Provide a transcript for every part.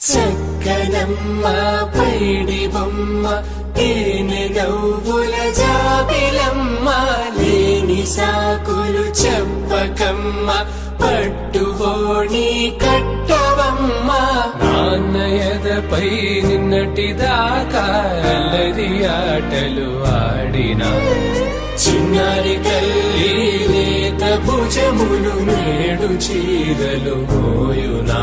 చక్కనమ్మ పైడి బొమ్మ తేనె నవ్వుల జాబిలమ్మ లేని సాకులు చెప్పకమ్మ పట్టువోణి కట్టవమ్మ నాన్నయదపై నిన్నటిదాకా అల్లరి ఆటలు ఆడినా చిన్నారి తల్లి లేత భుజములు నేడు చీరలు మోయునా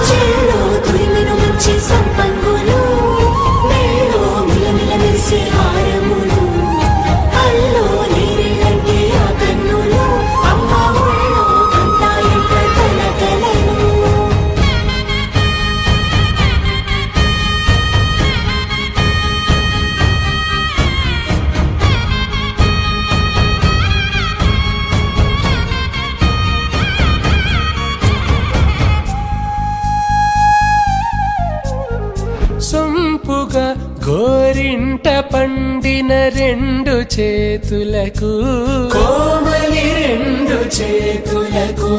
చెల్లో తురిమిన మంచి సంపంగులు మేలో మిలమిల మెరిసే హారములు అల్లో నీరిలంటే ఆ కన్నులు అమ్మ ఒళ్ళో కంటాయంట కలకలను సొంపుగా గోరింట పండిన రెండు చేతులకు కోమలి రెండు చేతులకు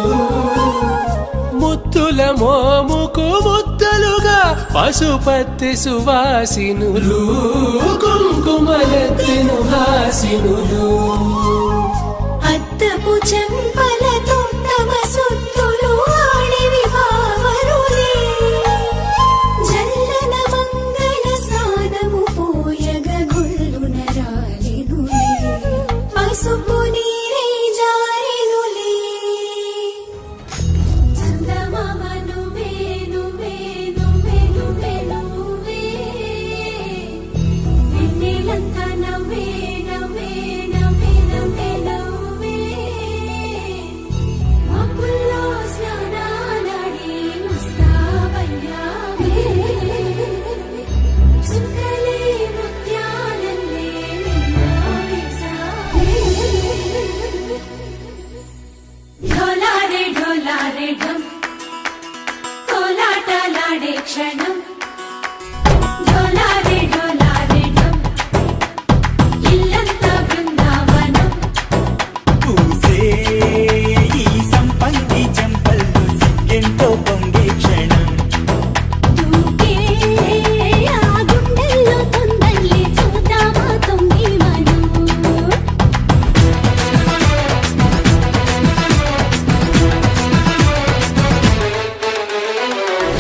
ముత్తుల మోముకు ముద్దలుగా పశుపతి సువాసినులు కుంకుమలెత్తిను హాసినులు అద్దపు చెంపలతో తమ సొత్తులు ఆడివి బావరులే జల్లన మంగళ స్నానము పోయగ గుళ్ళున రాలినులే పసుపు నీరే జారినులే చందమామ నువ్వే నువ్వే నువ్వే నువ్వే నువ్వే వెన్నెలంతా నవ్వే నవ్వే నవ్వే నవ్వే నవ్వే మబ్బుల్లో స్నానాలాడి ముస్తాబయ్యావే చుక్కలే ముత్యాలల్లే నిన్నావేశావే ఢోలారే ఢోలారే ఢం కోలాటలాడే క్షణం ఢోలారే ఢోలారే ఢం ఇల్లంతా బృందావనం పూసే ఈ సంపంగి చెంపల్లో సిగ్గెంతో పొంగే క్షణం దూకే ఆ గుండెల్లో తొందరలే చూద్దామా తొంగి మనం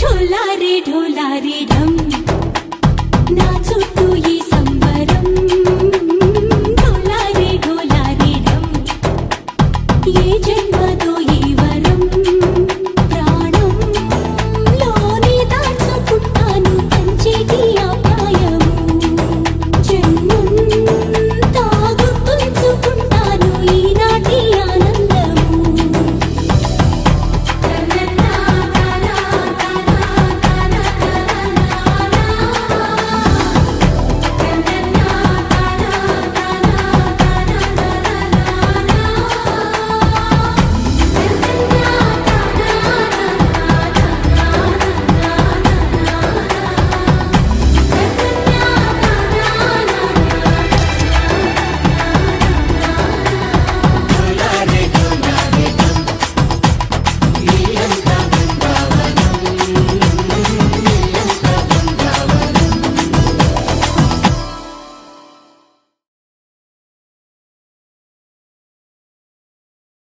ఢోలారే ఢోలారే ఢం నా చుట్టూ ఈ సంబరం ఢోలారే ఢోలారే ఢం ఏ జన్మదో ఈ వరం ప్రాణంలోనే దాచుకుంటాను కంచేటి అపాయము జన్మంతా గుర్తుంచుకుంటాను ఈనాటి